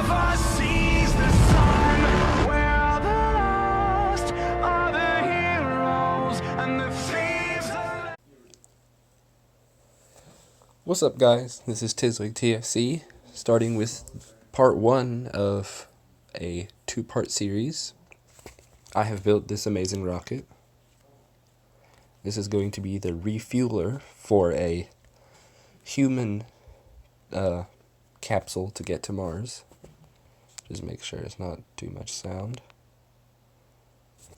never sees the sun. Where are the lost, are the heroes, and the thieves are... What's up, guys? This is Tiswig TFC, starting with part 1 of a 2-part series. I have built this amazing rocket. This is going to be the refueler for a human capsule to get to Mars. Just make sure it's not too much sound.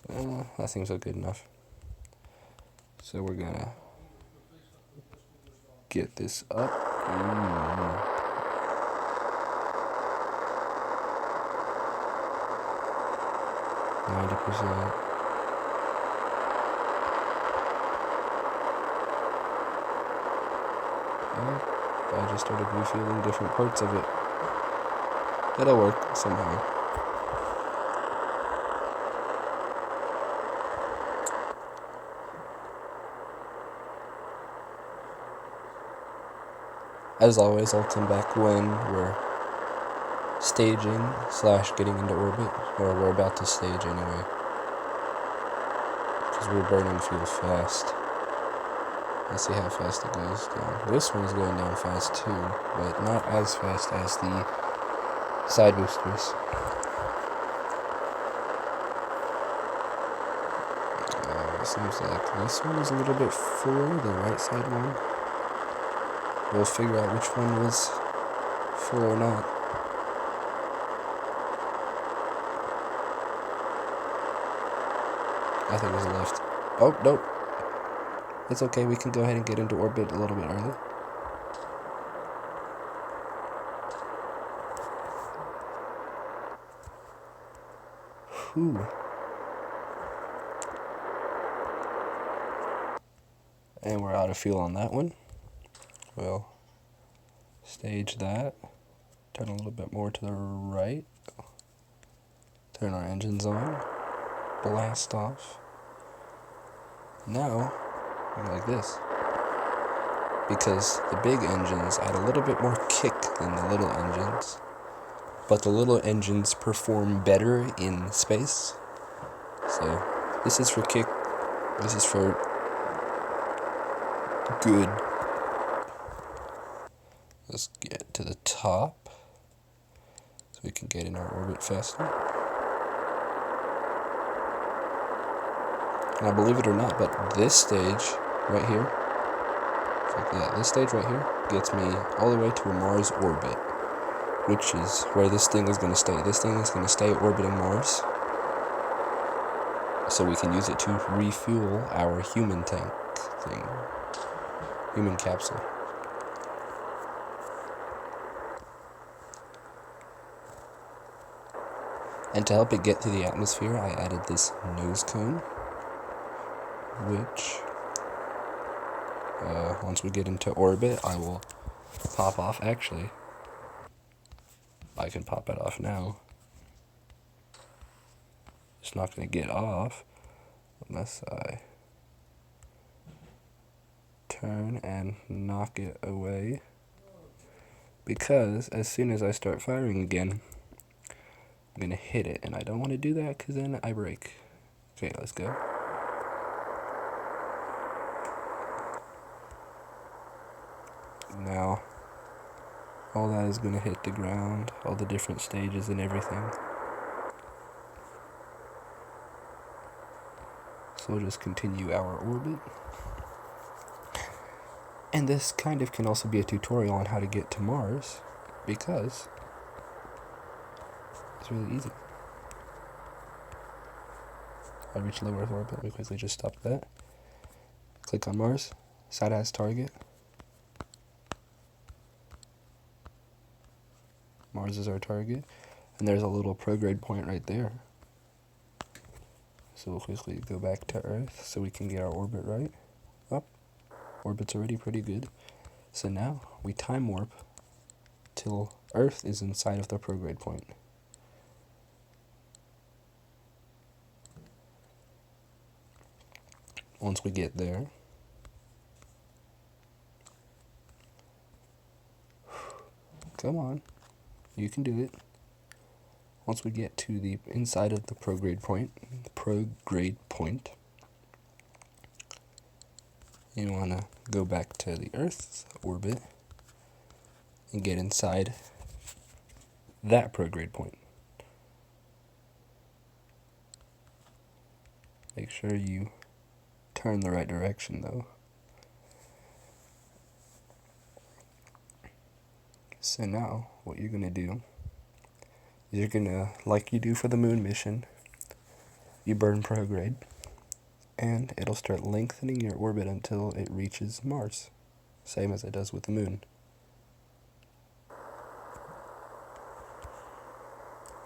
That seems good enough. So we're gonna get this up. 90%. I just started refueling different parts of it. It'll work somehow. As always, I'll come back when we're staging / getting into orbit, or we're about to stage anyway, because we're burning fuel fast. Let's see how fast it goes down. This one is going down fast too, but not as fast as the side boosters. It seems like this one is a little bit fuller, the right side one. We'll figure out which one was full or not. I think it was left. Oh, nope. It's okay, we can go ahead and get into orbit a little bit early. Whew. And we're out of fuel on that one. We'll stage that. Turn a little bit more to the right. Turn our engines on. Blast off. Now, we're like this. Because the big engines add a little bit more kick than the little engines. But the little engines perform better in space. So, this is for kick. This is for good. Let's get to the top so we can get in our orbit faster. Now, believe it or not, but this stage right here, this stage right here gets me all the way to a Mars orbit, which is where this thing is going to stay. This thing is going to stay orbiting Mars, so we can use it to refuel our human tank thing, human capsule. And to help it get through the atmosphere, I added this nose cone, which, once we get into orbit, I will pop off. Actually, I can pop it off now. It's not going to get off unless I turn and knock it away, because as soon as I start firing again, I'm going to hit it, and I don't want to do that because then I break. Okay, let's go. Now, all that is going to hit the ground, all the different stages and everything. So we'll just continue our orbit. And this kind of can also be a tutorial on how to get to Mars, because it's really easy. I reach low Earth orbit. Let me quickly just stop that. Click on Mars. Set as target. Mars is our target. And there's a little prograde point right there. So we'll quickly go back to Earth so we can get our orbit right. Up. Orbit's already pretty good. So now we time warp till Earth is inside of the prograde point. Once we get there, come on, you can do it. once we get to the inside of the prograde point, you want to go back to the Earth's orbit and get inside that prograde point. Make sure you turn the right direction though. So now what you're going to do is you're going to, like you do for the moon mission, you burn prograde and it'll start lengthening your orbit until it reaches Mars, same as it does with the moon.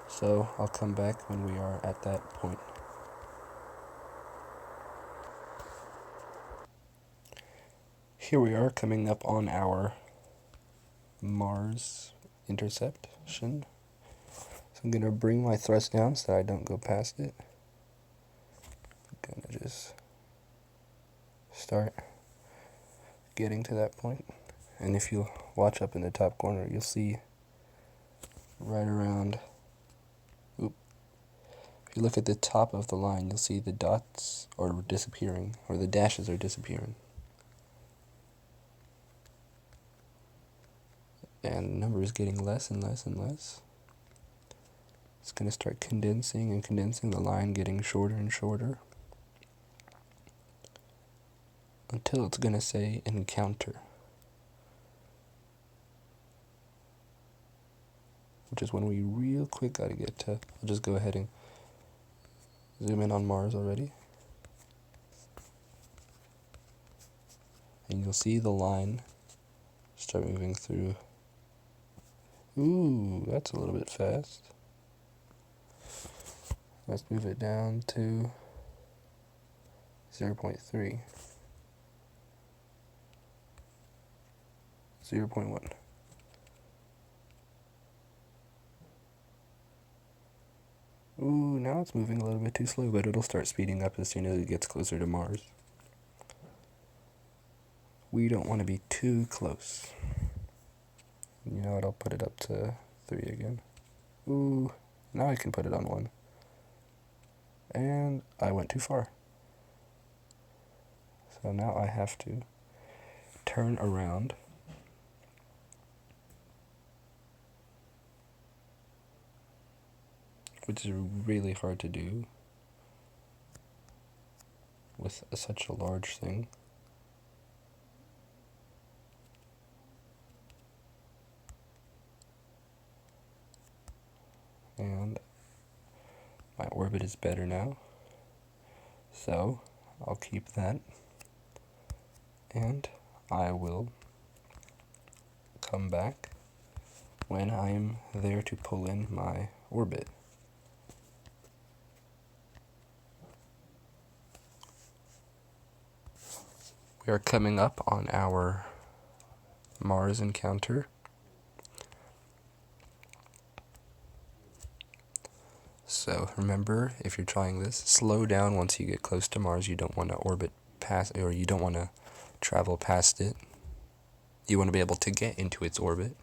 So I'll come back when we are at that point. Here we are coming up on our Mars interception. So I'm going to bring my thrust down so that I don't go past it. I'm going to just start getting to that point. And if you watch up in the top corner, you'll see right around, if you look at the top of the line, you'll see the dots are disappearing, or the dashes are disappearing. And the number is getting less and less and less. It's going to start condensing and condensing, the line getting shorter and shorter, until it's going to say encounter, which is when we real quick got to get to. I'll just go ahead and zoom in on Mars already. And you'll see the line start moving through. Ooh, that's a little bit fast. Let's move it down to 0.3. 0.1. Ooh, now it's moving a little bit too slow, but it'll start speeding up as soon as it gets closer to Mars. We don't want to be too close. You know what, I'll put it up to 3 again. Ooh, now I can put it on 1. And I went too far. So now I have to turn around. Which is really hard to do with such a large thing. And my orbit is better now, so I'll keep that, and I will come back when I'm there to pull in my orbit. We are coming up on our Mars encounter. So remember, if you're trying this, slow down once you get close to Mars. You don't want to orbit past, or you don't want to travel past it. You want to be able to get into its orbit.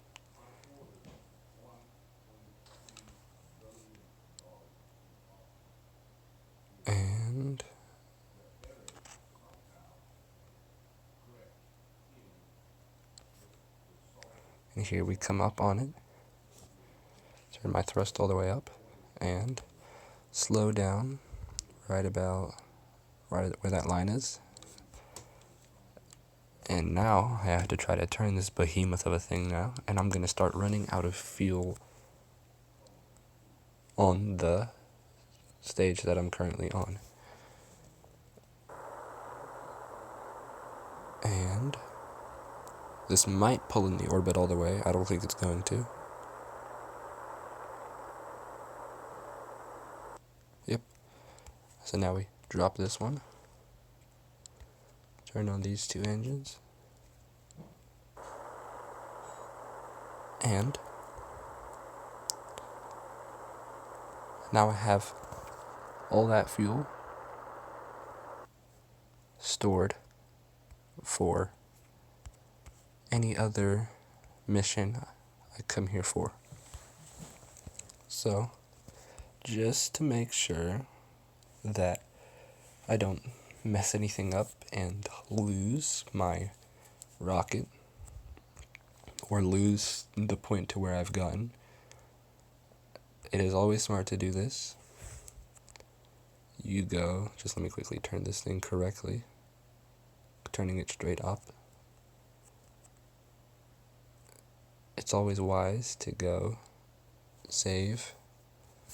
And here we come up on it. Turn my thrust all the way up and slow down right about right where that line is. And now I have to try to turn this behemoth of a thing now, and I'm going to start running out of fuel on the stage that I'm currently on. And this might pull in the orbit all the way. I don't think it's going to. Yep. So now we drop this one. Turn on these 2 engines. And now I have all that fuel stored for any other mission I come here for. So just to make sure that I don't mess anything up and lose my rocket or lose the point to where I've gotten. It is always smart to do this. You go, just let me quickly turn this thing correctly, turning it straight up. It's always wise to go save.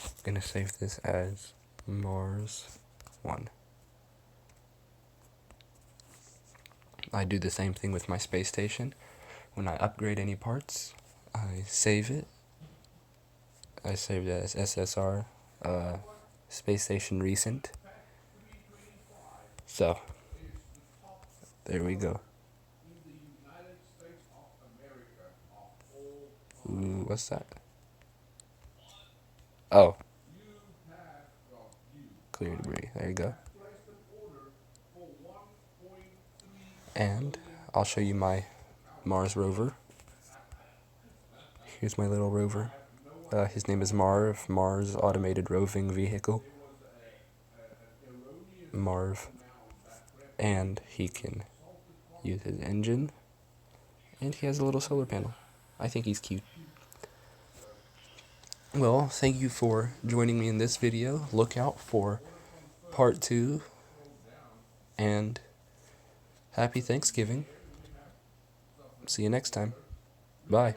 I'm gonna save this as Mars 1. I do the same thing with my space station. When I upgrade any parts, I save it. I saved it as SSR, Space Station Recent. So, there we go. Ooh, what's that? Oh. Clear debris. There you go. And I'll show you my Mars rover. Here's my little rover. His name is Marv, Mars Automated Roving Vehicle. Marv. And he can use his engine. And he has a little solar panel. I think he's cute. Well, thank you for joining me in this video. Look out for part 2. And happy Thanksgiving. See you next time. Bye.